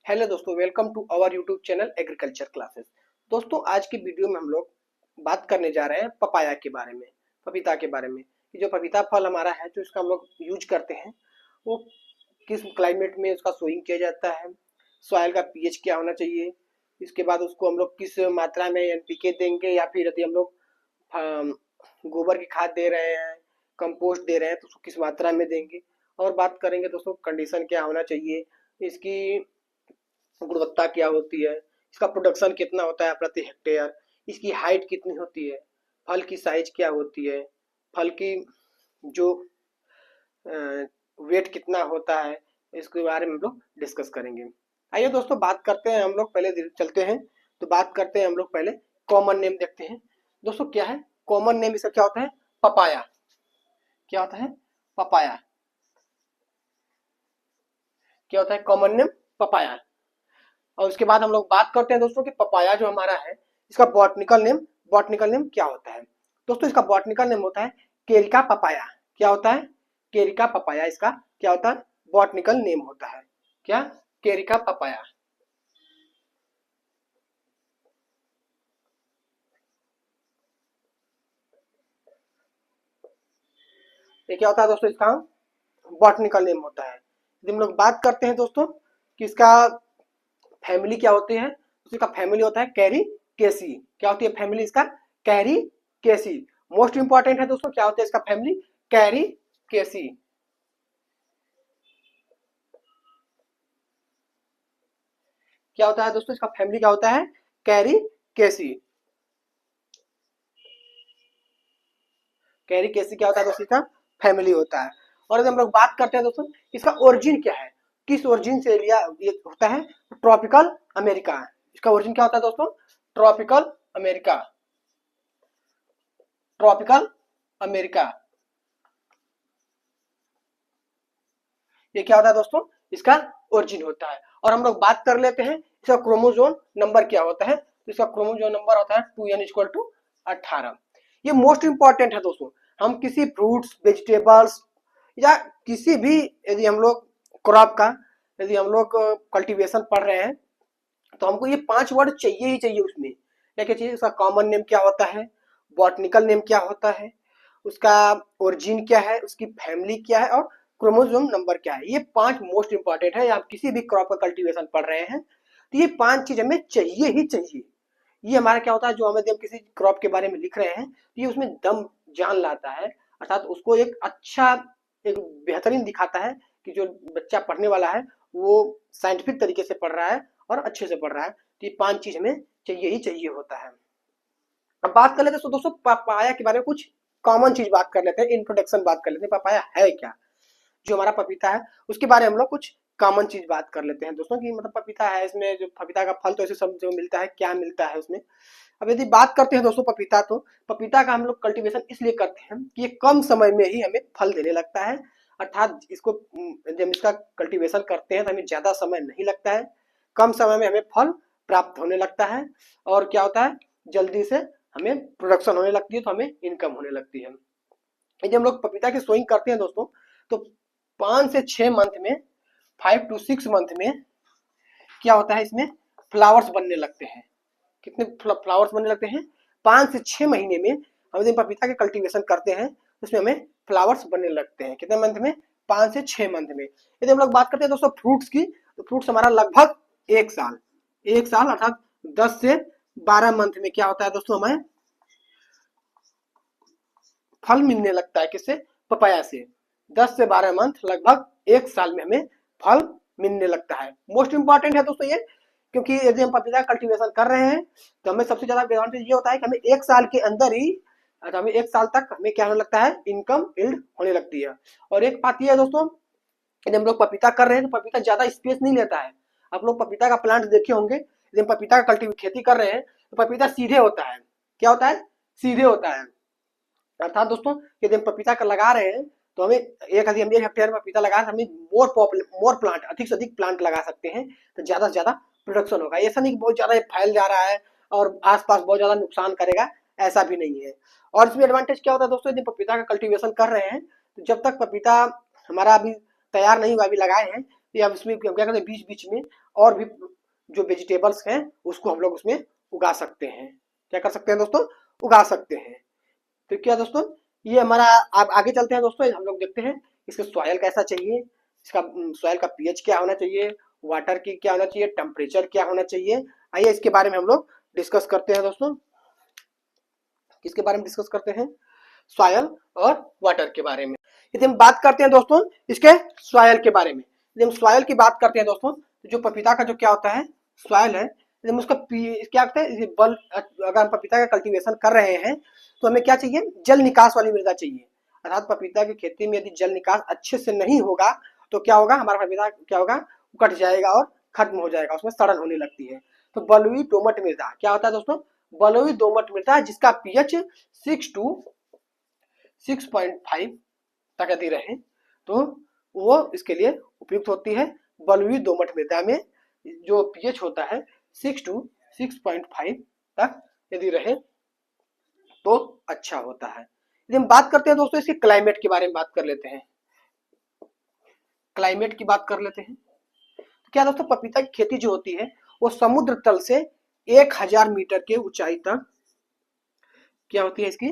Hello दोस्तों, welcome to our YouTube channel agriculture classes. दोस्तों, आज की वीडियो में हम लोग बात करने जा रहे हैं पपाया के बारे में, पपीता के बारे में कि जो पपीता फल हमारा है जो इसका हम लोग यूज करते हैं वो किस क्लाइमेट में उसका सोइंग किया जाता है, सॉइल का पीएच क्या होना चाहिए, इसके बाद उसको हम लोग किस मात्रा में एनपीके देंगे या फिर यदि हम लोग गोबर की खाद दे रहे हैं, कंपोस्ट दे रहे हैं तो उसको किस मात्रा में देंगे। और बात करेंगे दोस्तों कंडीशन क्या होना चाहिए, इसकी गुणवत्ता क्या होती है, इसका प्रोडक्शन कितना होता है प्रति हेक्टेयर, इसकी हाइट कितनी होती है, फल की साइज क्या होती है, फल की जो वेट कितना होता है, इसके बारे में हम लोग डिस्कस करेंगे। आइए दोस्तों बात करते हैं, हम लोग पहले चलते हैं तो बात करते हैं हम लोग पहले कॉमन नेम देखते हैं। दोस्तों क्या है कॉमन नेम, इसका क्या होता है पपाया, क्या होता है पपाया, क्या होता है कॉमन नेम पपाया। और उसके बाद हम लोग बात करते हैं दोस्तों कि पपाया जो हमारा है इसका बॉटनिकल नेम क्या होता है। दोस्तों इसका बॉटनिकल नेम होता है केरिका पपाया। क्या होता है केरिका पपाया, इसका क्या होता है बॉटनिकल नेम होता है, क्या केरिका पपाया। ये क्या होता है दोस्तों, इसका बॉटनिकल नेम होता है। यदि हम लोग बात करते हैं दोस्तों कि इसका फैमिली क्या होती है, उसका फैमिली होता है कैरी केसी। क्या होती है फैमिली इसका कैरी केसी। मोस्ट इंपॉर्टेंट है दोस्तों, क्या होता है इसका फैमिली कैरी केसी। क्या होता है दोस्तों इसका फैमिली क्या होता है कैरी केसी। कैरी केसी क्या होता है दोस्तों इसका फैमिली होता है। और यदि हम लोग बात करते हैं दोस्तों इसका ओरिजिन क्या है, किस ओरिजिन से लिया ये होता है, ट्रॉपिकल अमेरिका। इसका ओरिजिन क्या होता है दोस्तों ट्रॉपिकल अमेरिका, ट्रॉपिकल अमेरिका। ये क्या होता है दोस्तों इसका ओरिजिन होता है। और हम लोग बात कर लेते हैं इसका क्रोमोजोम नंबर क्या होता है, तो इसका क्रोमोजोम नंबर होता है 2n=18। ये मोस्ट इंपॉर्टेंट है दोस्तों। हम किसी फ्रूट्स वेजिटेबल्स या किसी भी यदि हम लोग क्रॉप का यदि हम लोग कल्टीवेशन पढ़ रहे हैं तो हमको ये 5 वर्ड चाहिए ही चाहिए उसमें। क्या क्या चाहिए, उसका कॉमन नेम क्या होता है, बॉटनिकल नेम क्या होता है, उसका ओरिजिन क्या है, उसकी फैमिली क्या है और क्रोमोसोम नंबर क्या है। ये 5 मोस्ट इंपॉर्टेंट है। आप किसी भी क्रॉप का कल्टीवेशन पढ़ रहे हैं तो ये 5 चीज हमें चाहिए ही चाहिए। ये हमारा क्या होता है, जो हमें हम किसी क्रॉप के बारे में लिख रहे हैं तो ये उसमें दम जान लाता है, अर्थात उसको एक अच्छा एक बेहतरीन दिखाता है कि जो बच्चा पढ़ने वाला है वो साइंटिफिक तरीके से पढ़ रहा है और अच्छे से पढ़ रहा है। तो ये 5 चीज हमें चाहिए ही चाहिए होता है। अब बात कर लेते हैं दोस्तों पपाया के बारे में, कुछ कॉमन चीज बात कर लेते हैं, इंट्रोडक्शन बात कर लेते हैं पपाया है क्या। जो हमारा पपीता है उसके बारे में हम लोग कुछ कॉमन चीज बात कर लेते हैं दोस्तों कि मतलब पपीता है, इसमें जो पपीता का फल तो ऐसे सब जो मिलता है क्या मिलता है उसमें। अब यदि बात करते हैं दोस्तों पपीता, तो पपीता का हम लोग कल्टीवेशन इसलिए करते हैं कि ये कम समय में ही हमें फल देने लगता है। अर्थात इसको जब इसका कल्टीवेशन करते हैं तो हमें ज्यादा समय नहीं लगता है, कम समय में हमें फल प्राप्त होने लगता है। और क्या होता है जल्दी से हमें प्रोडक्शन होने लगती है, तो हमें इनकम होने लगती है। यदि हम लोग पपीता की सोइंग करते हैं दोस्तों तो 5 से 6 मंथ में, 5 to 6 मंथ में क्या होता है इसमें फ्लावर्स बनने लगते हैं। कितने फ्लावर्स बनने लगते हैं 5 से 6 महीने में। हम यदि पपीता के कल्टीवेशन करते हैं तो उसमें हमें फ्लावर्स बनने लगते हैं कितने मंथ में 5 से 6 मंथ में। यदि हम लोग बात करते हैं दोस्तों फ्रूट्स की, तो फ्रूट्स हमारा लगभग 1 साल, 1 साल अर्थात 10 से 12 मंथ में क्या होता है दोस्तों हमें फल मिलने लगता है। किससे पपाया से 10 से 12 मंथ लगभग 1 साल में हमें फल मिलने लगता है। मोस्ट इंपॉर्टेंट है दोस्तों ये, क्योंकि यदि हम पपीता कल्टीवेशन कर रहे हैं तो हमें सबसे ज्यादा एडवांटेज ये होता है कि हमें 1 साल के अंदर ही हमें 1 साल तक हमें क्या होने लगता है इनकम इल्ड होने लगती है। और एक बात ये है दोस्तों, यदि हम लोग पपीता कर रहे हैं तो पपीता ज्यादा स्पेस नहीं लेता है। आप लोग पपीता का प्लांट देखे होंगे, यदि हम पपीता का खेती कर रहे हैं तो पपीता सीधे होता है। क्या होता है सीधे होता है। अर्थात दोस्तों यदि हम पपीता का लगा रहे हैं तो हमें यदि हम 1 हेक्टेयर में पपीता लगा हमें मोर प्लांट अधिक से अधिक प्लांट लगा सकते हैं तो ज्यादा से ज्यादा प्रोडक्शन होगा। ऐसा नहीं कि बहुत ज्यादा फैल जा रहा है और आसपास बहुत ज्यादा नुकसान करेगा, ऐसा भी नहीं है। और इसमें एडवांटेज क्या होता है दोस्तों, यदि पपीता का कल्टीवेशन कर रहे हैं तो जब तक पपीता हमारा अभी तैयार नहीं हुआ, अभी लगाए हैं या उसमें क्या करते हैं, बीच बीच में और भी जो वेजिटेबल्स हैं उसको हम लोग उसमें उगा सकते हैं। क्या कर सकते हैं दोस्तों, उगा सकते हैं। तो क्या दोस्तों, ये हमारा, आप आगे चलते हैं दोस्तों, हम लोग देखते हैं इसके सॉयल कैसा चाहिए, इसका सॉयल का पीएच क्या होना चाहिए, वाटर की क्या होना चाहिए, टेम्परेचर क्या होना चाहिए। आइए इसके बारे में हम लोग डिस्कस करते हैं दोस्तों। किसके बारे में डिस्कस करते हैं, सॉयल और वाटर के बारे में। यदि हम बात करते हैं दोस्तों इसके सॉयल के बारे में, यदि हम सॉयल की बात करते हैं दोस्तों, तो जो पपीता का जो क्या होता है सॉयल है, यदि हम उसका क्या कहते हैं बल, अगर हम पपीता का कल्टीवेशन कर रहे हैं तो हमें क्या चाहिए, जल निकास वाली मृदा चाहिए। अर्थात पपीता की खेती में यदि जल निकास अच्छे से नहीं होगा तो क्या होगा, हमारा पपीता क्या होगा, कट जाएगा और खत्म हो जाएगा, उसमें सड़न होने लगती है। तो बलुई दोमट मृदा क्या होता है दोस्तों, बलुई दोमट मृदा जिसका पीएच 6 to 6.5 तक यदि रहे तो वो इसके लिए उपयुक्त होती है। बलुई दोमट मृदा में जो पीएच होता है 6 to 6.5 तक यदि रहे तो अच्छा होता है। यदि हम बात करते हैं दोस्तों इसके क्लाइमेट के बारे में बात कर लेते हैं, क्लाइमेट की बात कर लेते हैं। तो क्या दोस्तों, पपीता की खेती जो होती है वो समुद्र तल से 1000 मीटर के ऊंचाई तक क्या होती है, इसकी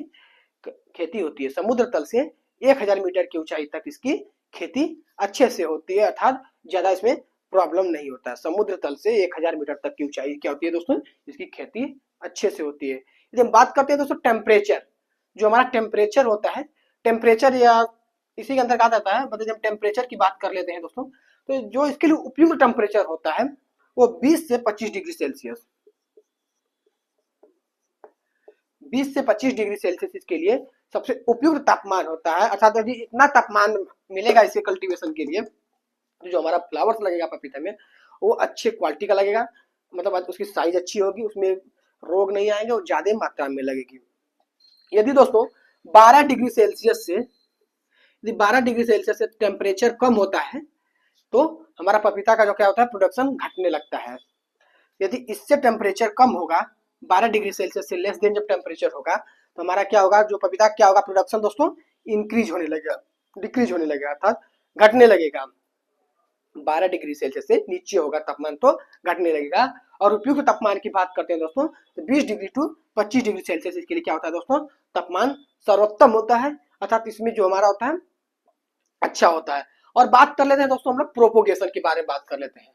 खेती होती है। समुद्र तल से 1000 मीटर की ऊंचाई तक इसकी खेती अच्छे से होती है, अर्थात ज्यादा इसमें प्रॉब्लम नहीं होता है। समुद्र तल से 1000 मीटर तक की ऊंचाई क्या होती है दोस्तों, इसकी खेती अच्छे से होती है। यदि हम बात करते हैं दोस्तों टेम्परेचर, जो हमारा टेम्परेचर होता है, टेम्परेचर या इसी के अंतर्गत आता है, मतलब जब टेम्परेचर की बात कर लेते हैं दोस्तों, तो जो इसके लिए उपयुक्त टेम्परेचर होता है वो 20 से 25 डिग्री सेल्सियस, 20 से 25 डिग्री सेल्सियस इसके लिए सबसे उपयुक्त तापमान होता है। अर्थात यदि इतना तापमान मिलेगा इसे कल्टीवेशन के लिए, तो जो हमारा फ्लावर्स लगेगा पपीता में वो अच्छे क्वालिटी का लगेगा, मतलब उसकी साइज अच्छी होगी, उसमें रोग नहीं आएंगे और ज्यादा मात्रा में लगेगी। यदि दोस्तों 12 डिग्री सेल्सियस से, यदि 12 डिग्री सेल्सियस से टेम्परेचर कम होता है तो हमारा पपीता का जो क्या होता है प्रोडक्शन घटने लगता है। यदि इससे टेम्परेचर कम होगा, 12 डिग्री सेल्सियस से लेस देन जब टेम्परेचर होगा तो हमारा क्या होगा, जो पपीता क्या होगा प्रोडक्शन दोस्तों इंक्रीज होने लगेगा, डिक्रीज होने लगेगा, अर्थात घटने लगेगा। 12 डिग्री सेल्सियस से नीचे होगा तापमान तो घटने लगेगा। और उपयुक्त तापमान की बात करते हैं दोस्तों तो 20 डिग्री टू 25 डिग्री सेल्सियस इसके लिए क्या होता है दोस्तों, तापमान सर्वोत्तम होता है, अर्थात इसमें जो हमारा होता है अच्छा होता है। और बात कर लेते हैं दोस्तों हम लोग प्रोपोगेशन के बारे में बात कर लेते हैं।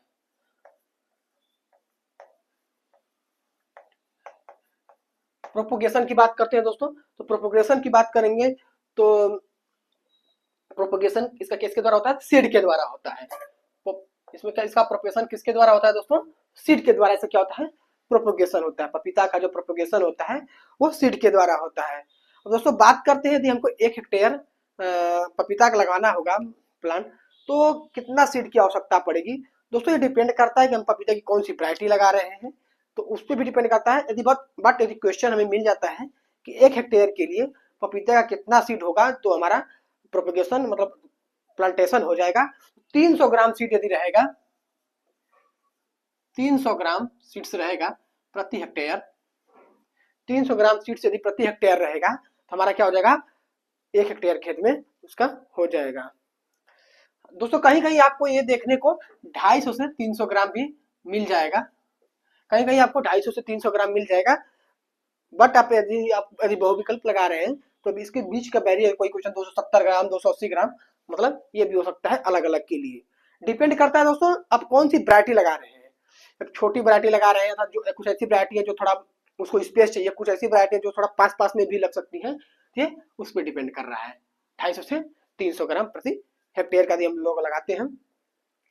प्रोपोगेशन की बात करते हैं दोस्तों, तो प्रोपोगेशन की बात करेंगे तो प्रोपोगेशन इसका किसके द्वारा होता है, सीड के द्वारा होता है। इसमें क्या, इसका प्रोपोगेशन किसके द्वारा होता है दोस्तों, सीड के द्वारा। ऐसे क्या होता है, प्रोपोगेशन होता है। पपीता का जो प्रोपोगेशन होता है वो सीड के द्वारा होता है। अब दोस्तों बात करते हैं यदि हमको 1 हेक्टेयर पपीता का लगाना होगा प्लांट तो कितना सीड की आवश्यकता पड़ेगी। दोस्तों ये डिपेंड करता है कि हम पपीता की कौन सी वैरायटी लगा रहे हैं, तो उस पर भी डिपेंड करता है। यदि बट यदि क्वेश्चन हमें मिल जाता है कि 1 हेक्टेयर के लिए पपीते का कितना सीड होगा तो हमारा प्रोपोगेशन मतलब प्लांटेशन हो जाएगा। 300 ग्राम सीड यदि रहेगा, 300 ग्राम सीड्स रहेगा प्रति हेक्टेयर, 300 ग्राम सीड्स यदि प्रति हेक्टेयर रहेगा तो हमारा क्या हो जाएगा, 1 हेक्टेयर खेत में उसका हो जाएगा। दोस्तों कहीं कहीं आपको ये देखने को 250 से 300 ग्राम भी मिल जाएगा, कहीं कहीं आपको 250 से 300 ग्राम मिल जाएगा। बट आप यदि बहुविकल्प लगा रहे हैं तो इसके बीच का बैरियर कोई क्वेश्चन 270 ग्राम 280 ग्राम, मतलब ये भी हो सकता है अलग अलग के लिए। डिपेंड करता है दोस्तों आप कौन सी वैरायटी लगा रहे हैं। एक छोटी वैरायटी लगा रहे हैं, जो कुछ ऐसी वैरायटी है जो थोड़ा उसको स्पेस चाहिए, कुछ ऐसी वैरायटी है जो थोड़ा पास पास में भी लग सकती है, ये उस पर डिपेंड कर रहा है। 250 से 300 ग्राम प्रति हेक्टेयर का हम लोग लगाते हैं।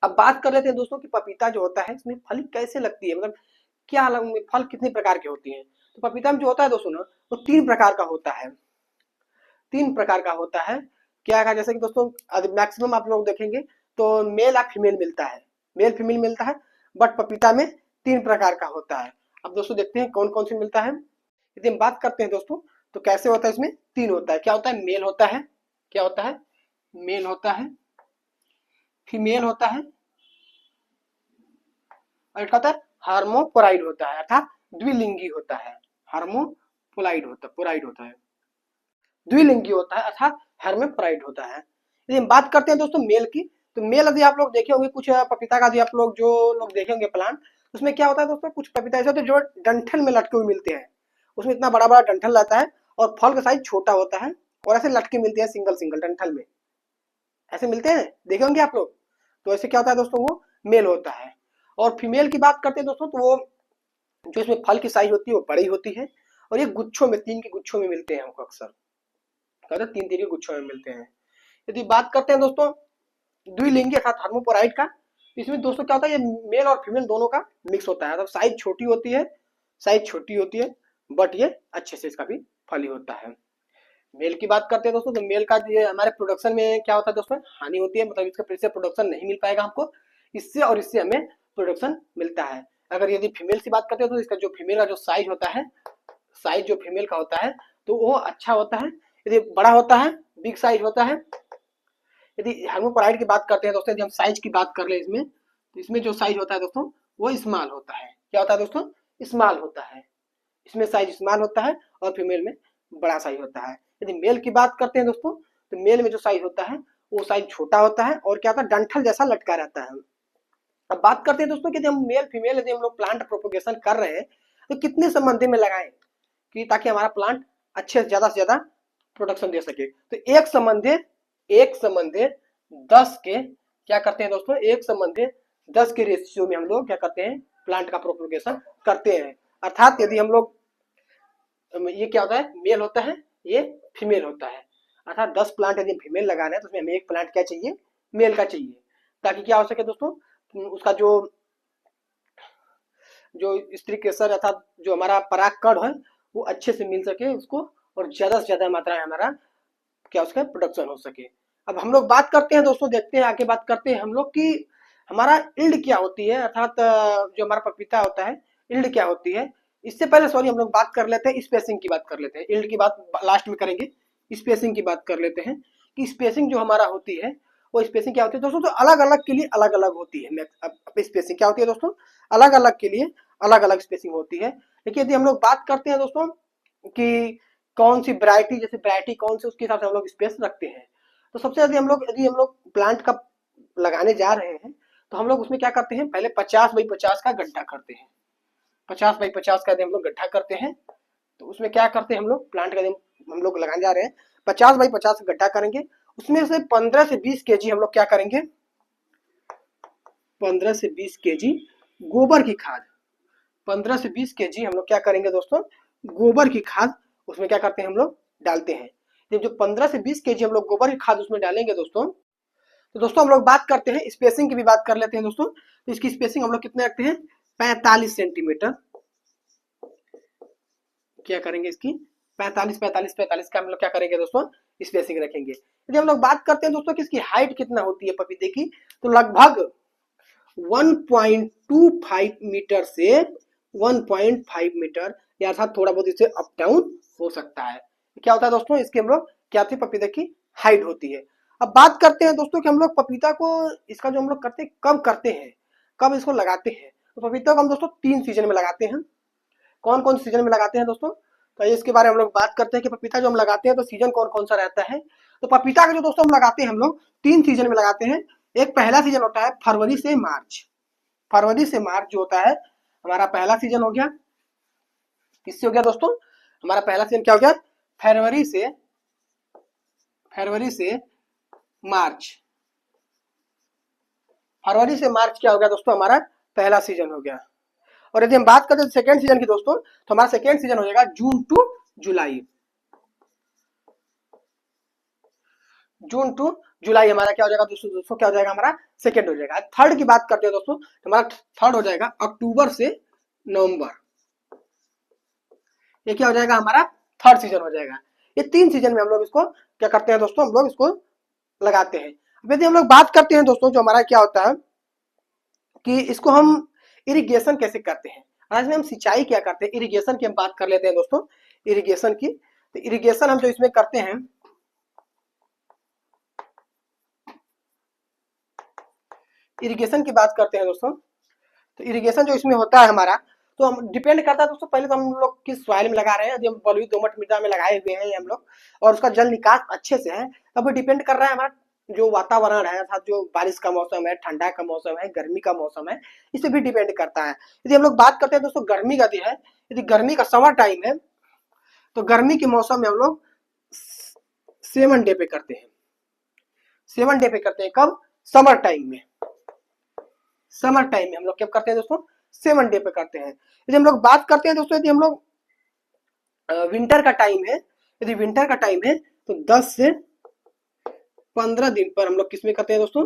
अब बात कर लेते हैं दोस्तों कि पपीता जो होता है इसमें फल कैसे लगती है, मतलब क्या फल कितने प्रकार के होती हैं। तो पपीता में जो होता है दोस्तों ना वो 3 प्रकार का होता है, 3 प्रकार का होता है। क्या है, जैसे कि दोस्तों मैक्सिमम आप लोग देखेंगे तो मेल और फीमेल मिलता है, मेल फीमेल मिलता है, बट पपीता में 3 प्रकार का होता है। अब दोस्तों देखते हैं कौन कौन से मिलता है। यदि हम बात करते हैं दोस्तों तो कैसे होता है, इसमें 3 होता है। क्या होता है, मेल होता है, क्या होता है, मेल होता है, फीमेल होता है, और एक होता है हार्मोपोराइड होता है, अर्थात द्विलिंगी होता है। हार्मोपोलाइड होता है, पोराइड होता है, द्विलिंगी होता है अर्थात हेर्मेप्राइड होता है। यदि हम बात करते हैं दोस्तों मेल की, तो मेल यदि आप लोग देखे होंगे कुछ पपीता का, यदि आप लोग जो लोग देखे होंगे प्लांट, उसमें क्या होता है दोस्तों, कुछ पपीता ऐसे होते हैं जो डंठल में लटके हुए मिलते हैं, उसमें इतना बड़ा बड़ा डंठल रहता है और फल का साइज छोटा होता है और ऐसे लटके मिलते हैं सिंगल सिंगल डंठल में, ऐसे मिलते हैं, देखे होंगे आप लोग। तो ऐसे क्या होता है दोस्तों, वो मेल होता है। और फीमेल की बात करते हैं दोस्तों, तो वो जो इसमें फल की साइज होती है वो बड़ी होती है और ये गुच्छों में, 3 के गुच्छों में मिलते हैं हमको अक्सर, क्या 3 3 के गुच्छों में मिलते हैं। यदि बात करते हैं दोस्तों द्विलिंगी अर्थात हर्मोपोराइट का, इसमें दोस्तों क्या होता है, ये मेल और फीमेल दोनों का मिक्स होता है, तो साइज छोटी होती है, साइज छोटी होती है, बट ये अच्छे से इसका भी फल ही होता है। मेल की बात करते हैं दोस्तों, तो मेल का ये हमारे प्रोडक्शन में क्या होता है दोस्तों, हानि होती है, मतलब इसका फिर से प्रोडक्शन नहीं मिल पाएगा हमको, इससे और इससे हमें प्रोडक्शन मिलता है। अगर यदि फीमेल की बात करते हैं तो इसका जो फीमेल का जो साइज होता है, साइज जो फीमेल का होता है तो वो अच्छा होता है, यदि बड़ा होता है, बिग साइज होता है। यदि हर्मोपोराइट की बात करते हैं दोस्तों, यदि हम साइज की बात कर ले इसमें, तो इसमें जो साइज होता है दोस्तों वो स्मॉल होता है, क्या होता है दोस्तों, स्मॉल होता है, इसमें साइज स्मॉल होता है और फीमेल में बड़ा साइज होता है। यदि मेल की बात करते हैं दोस्तों, तो मेल में जो साइज होता है वो साइज छोटा होता है और क्या होता है, डंठल जैसा लटका रहता है। अब बात करते हैं दोस्तों कि यदि हम मेल फीमेल यदि हम लोग प्लांट प्रोपोगेशन कर रहे हैं तो कितने संबंधी में लगाएं कि ताकि हमारा प्लांट अच्छे से ज्यादा प्रोडक्शन दे सके। तो एक संबंधी 10 के क्या करते हैं दोस्तों, एक संबंधी 10 के रेशियो में हम लोग क्या करते हैं, प्लांट का प्रोपोगेशन करते हैं। अर्थात यदि हम लोग, ये क्या होता है, मेल होता है, ये फीमेल होता है, अर्थात 10 प्लांट यदि फीमेल लगा रहे हैं तो उसमें हमें एक प्लांट क्या चाहिए, मेल का चाहिए, ताकि क्या हो सके दोस्तों, उसका जो स्त्री केसर अर्थात जो हमारा परागकण है वो अच्छे से मिल सके उसको, और ज्यादा से ज्यादा मात्रा में हमारा क्या उसका प्रोडक्शन हो सके। अब हम लोग बात करते हैं दोस्तों, देखते हैं आगे बात करते हैं हम लोग कि हमारा इल्ड क्या होती है, अर्थात जो हमारा पपीता होता है इल्ड क्या होती है। इससे पहले सॉरी हम लोग बात कर लेते हैं, स्पेसिंग की बात कर लेते हैं, इल्ड की बात लास्ट में करेंगे, स्पेसिंग की बात कर लेते हैं कि स्पेसिंग जो हमारा होती है वो स्पेसिंग क्या होती है दोस्तों, तो अलग अलग के लिए अलग अलग होती है। अब स्पेसिंग क्या होती है दोस्तों, अलग अलग के लिए अलग अलग स्पेसिंग होती है। लेकिन यदि हम लोग बात करते हैं दोस्तों कि कौन सी वैरायटी, जैसे वैरायटी कौन सी, उसके हिसाब से हम लोग स्पेस रखते हैं। तो सबसे यदि हम लोग प्लांट का लगाने जा रहे हैं तो हम लोग उसमें क्या करते हैं, पहले 50 बाई 50 का गड्ढा करते हैं, 50 बाई 50 का यदि हम लोग गड्ढा करते हैं तो उसमें क्या करते हैं, हम लोग प्लांट का हम लोग लगाने जा रहे हैं 50 बाई 50 का गड्ढा करेंगे, उसमें से 15 से 20 केजी हम लोग क्या करेंगे, 15 से 20 केजी गोबर की खाद, 15 से 20 केजी हम लोग क्या करेंगे दोस्तों, गोबर की खाद उसमें क्या करते हैं, हम लोग डालते हैं। जब जो 15 से 20 केजी हम लोग गोबर की खाद उसमें डालेंगे दोस्तों, तो दोस्तों हम लोग बात करते हैं स्पेसिंग की भी बात कर लेते हैं दोस्तों। तो इसकी स्पेसिंग हम लोग कितने रखते हैं, 45 सेंटीमीटर, क्या करेंगे इसकी 45 का हम लोग क्या करेंगे दोस्तों, स्पेसिंग रखेंगे। यदि हम लोग बात करते हैं दोस्तों कि इसकी हाइट कितना होती है पपीते की, तो लगभग 1.25 मीटर से 1.5 मीटर, या अर्थात थोड़ा बहुत इससे अप डाउन हो सकता है। क्या होता है दोस्तों, इसके हम लोग क्या थी पपीते की हाइट होती है। अब बात करते हैं दोस्तों कि हम लोग पपीता को इसका जो हम लोग करते हैं, कब करते हैं, कब इसको लगाते हैं। तो पपीता को हम दोस्तों 3 सीजन में लगाते हैं। कौन कौन सीजन में लगाते हैं दोस्तों, तो इसके बारे में हम लोग बात करते हैं कि पपीता जो हम लगाते हैं तो सीजन कौन कौन सा रहता है। तो पपीता का जो दोस्तों हम लगाते हैं, हम लोग 3 सीजन में लगाते हैं। एक पहला सीजन होता है फरवरी से मार्च, फरवरी से मार्च जो होता है हमारा पहला सीजन हो गया। किससे हो गया दोस्तों, हमारा पहला सीजन क्या हो गया, फरवरी से मार्च, फरवरी से मार्च क्या हो गया दोस्तों, हमारा पहला सीजन हो गया। और यदि हम बात करें सेकेंड सीजन की दोस्तों, तो हमारा सेकेंड सीजन हो जाएगा जून टू जुलाई, जून टू जुलाई हमारा क्या हो जाएगा दोस्तों क्या हो जाएगा, हमारा सेकेंड हो जाएगा। थर्ड की बात करते हैं दोस्तों, तो हमारा थर्ड हो जाएगा अक्टूबर से नवंबर, ये क्या हो जाएगा, हमारा थर्ड सीजन हो जाएगा। ये 3 सीजन में हम लोग इसको क्या करते हैं दोस्तों, हम लोग इसको लगाते हैं। यदि हम लोग बात करते हैं दोस्तों, जो हमारा क्या होता है कि इसको हम इरिगेशन कैसे करते हैं, आज में हम सिंचाई क्या करते हैं, इरिगेशन की हम बात कर लेते हैं दोस्तों, इरिगेशन की। तो इरिगेशन हम जो इसमें करते हैं, इरिगेशन की बात करते हैं दोस्तों, तो इरिगेशन जो इसमें होता है हमारा, तो हम डिपेंड करता है दोस्तों, पहले तो हम लोग किस सॉइल में लगा रहे हैं। यदि हम बलुई दोमट मृदा में लगाए हुए हैं हम लोग और उसका जल निकास अच्छे से है, तब डिपेंड कर रहा है हमारा जो वातावरण है अर्थात जो बारिश का मौसम है, ठंडा का मौसम है, गर्मी का मौसम है, इस पे भी डिपेंड करता है। यदि हम लोग बात करते हैं दोस्तों गर्मी का है, यदि गर्मी का समर टाइम है तो गर्मी के मौसम में हम लोग 7 डे पे करते हैं। 7 डे पे करते हैं कब? समर टाइम में। समर टाइम में हम लोग क्या करते हैं दोस्तों? 7 डे पे करते हैं। यदि हम लोग बात करते हैं दोस्तों, यदि हम लोग विंटर का टाइम है, यदि विंटर का टाइम है तो 10 से 15 दिन पर हम लोग किस में करते हैं दोस्तों?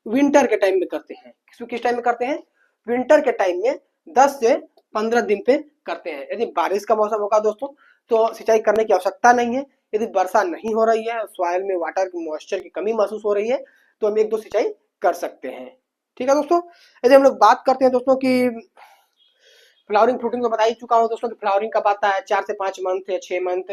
विंटर के टाइम में करते हैं। किस टाइम में करते हैं? विंटर के टाइम में 10 से 15 दिन पे करते हैं। यदि बारिश का मौसम होगा दोस्तों तो सिंचाई करने की आवश्यकता नहीं है। यदि वर्षा नहीं हो रही है, सॉइल में वाटर की मॉइस्चर की कमी महसूस हो रही है तो हम 1-2 सिंचाई कर सकते हैं। ठीक है दोस्तों। यदि हम लोग बात करते हैं दोस्तों की फ्लावरिंग फ्रूटिंग तो बता ही चुका हूँ दोस्तों कि फ्लावरिंग कब आता है, 4 से 5 मंथ या 6 मंथ,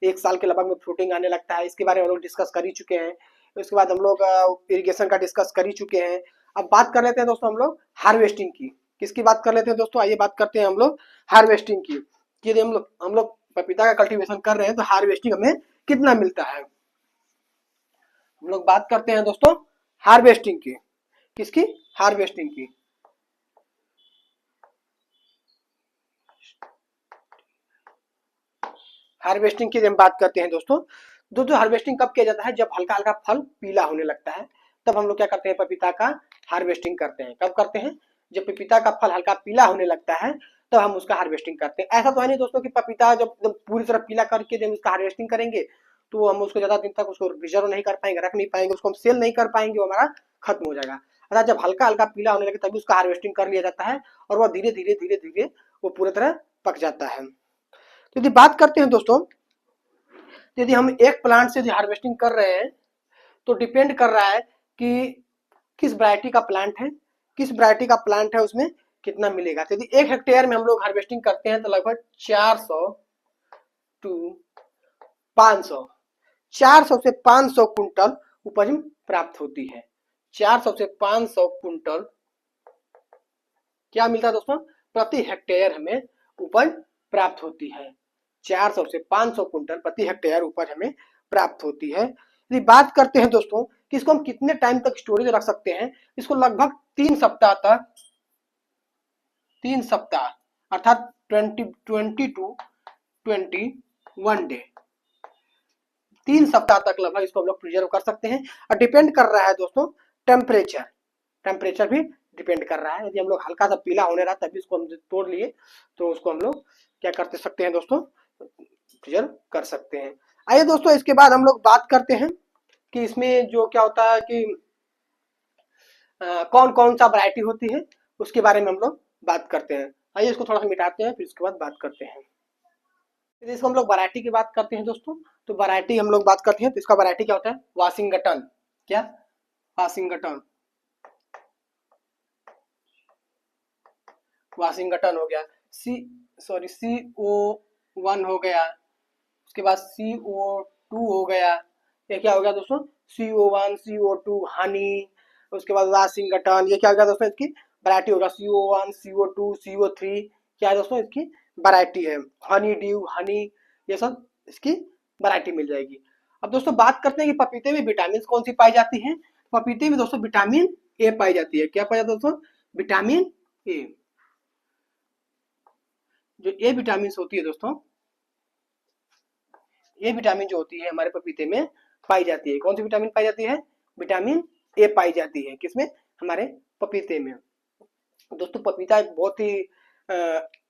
1 साल के लगभग में फ्रूटिंग आने लगता है। इसके बारे में हम लोग डिस्कस कर ही चुके हैं। उसके बाद हम लोग इरिगेशन का डिस्कस कर ही चुके हैं। अब बात कर लेते हैं दोस्तों हम लोग हार्वेस्टिंग की। किसकी बात कर लेते हैं दोस्तों? आइए बात करते हैं हम लोग हार्वेस्टिंग की। यदि हम लोग पपीता का कल्टीवेशन कर रहे हैं तो हार्वेस्टिंग हमें कितना मिलता है? हम लोग बात करते हैं दोस्तों हार्वेस्टिंग की। किसकी? हार्वेस्टिंग की। हार्वेस्टिंग की हम बात करते हैं दोस्तों हार्वेस्टिंग कब किया जाता है? जब हल्का हल्का फल पीला होने लगता है तब हम लोग क्या करते हैं? पपीता का हार्वेस्टिंग करते हैं। कब करते हैं? जब पपीता का फल हल्का पीला होने लगता है तब हम उसका हार्वेस्टिंग करते हैं। ऐसा तो है नहीं दोस्तों कि पपीता जब पूरी तरह पीला करके जब उसका हार्वेस्टिंग करेंगे तो हम उसको ज्यादा दिन तक उसको रिजर्व नहीं कर पाएंगे, रख नहीं पाएंगे, उसको हम सेल नहीं कर पाएंगे, वो हमारा खत्म हो जाएगा। अर्थात जब हल्का हल्का पीला होने लगे तभी उसका हार्वेस्टिंग कर लिया जाता है और वह धीरे धीरे धीरे धीरे वो पूरी तरह पक जाता है। तो यदि बात करते हैं दोस्तों, यदि हम एक प्लांट से हार्वेस्टिंग कर रहे हैं तो डिपेंड कर रहा है कि किस वैरायटी का प्लांट है, किस वैरायटी का प्लांट है उसमें कितना मिलेगा। तो यदि 1 हेक्टेयर में हम लोग हार्वेस्टिंग करते हैं तो लगभग 400 टू 500 400 से 500 कुंटल उपज प्राप्त होती है। 400 से 500 कुंटल क्या मिलता है दोस्तों? प्रति हेक्टेयर हमें उपज प्राप्त होती है। 400 से 500 कुंटल प्रति हेक्टेयर उपज हमें प्राप्त होती है। यदि बात करते हैं दोस्तों कि इसको हम कितने टाइम तक स्टोरेज रख सकते हैं, इसको लगभग 3 सप्ताह तक, 3 सप्ताह अर्थात 20 टू 21 डे, 3 सप्ताह तक लगभग इसको हम लोग प्रिजर्व कर सकते हैं। और डिपेंड कर रहा है दोस्तों टेम्परेचर, टेम्परेचर भी डिपेंड कर रहा है। यदि हम लोग हल्का सा पीला होने रहा तभी उसको हम तोड़ लिए तो उसको हम लोग क्या करते सकते हैं दोस्तों? प्रिजर्व कर सकते हैं। आइए दोस्तों इसके बाद हम लोग बात करते हैं कि इसमें जो क्या होता है कि कौन कौन सा वैरायटी होती है उसके बारे में हम लोग बात करते हैं। आइए इसको थोड़ा सा मिटाते हैं फिर इसके बाद बात करते हैं। फिर इसको हम लोग वैरायटी की बात करते हैं दोस्तों। तो वैरायटी हम लोग बात करते हैं तो इसका वैरायटी क्या होता है? वाशिंगटन। क्या? वाशिंगटन। वाशिंगटन हो गया, CO1 हो गया, उसके बाद CO2 हो गया। ये क्या हो गया दोस्तों? CO1 CO2 Honey. उसके बाद वाशिंगटन, ये क्या हो गया दोस्तों? इसकी वैरायटी होगा। CO1 CO2 CO3 क्या है दोस्तों? इसकी वैरायटी है। हनी ड्यू, हनी, ये सब इसकी वैरायटी मिल जाएगी। अब दोस्तों बात करते हैं कि पपीते में विटामिन कौन सी पाई जाती है। पपीते में दोस्तों विटामिन ए पाई जाती है। क्या पाई जाती है दोस्तों? Vitamin A. जो ए विटामिन होती है दोस्तों, ए विटामिन जो होती है हमारे पपीते में पाई जाती है। कौन सी विटामिन पाई जाती है? विटामिन ए पाई जाती है। किसमें? हमारे पपीते में। दोस्तों पपीता एक बहुत ही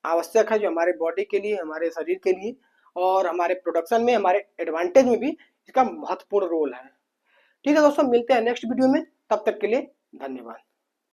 आवश्यक है जो हमारे बॉडी के लिए, हमारे शरीर के लिए और हमारे प्रोडक्शन में, हमारे एडवांटेज में भी इसका महत्वपूर्ण रोल है। ठीक है दोस्तों, मिलते हैं नेक्स्ट वीडियो में, तब तक के लिए धन्यवाद।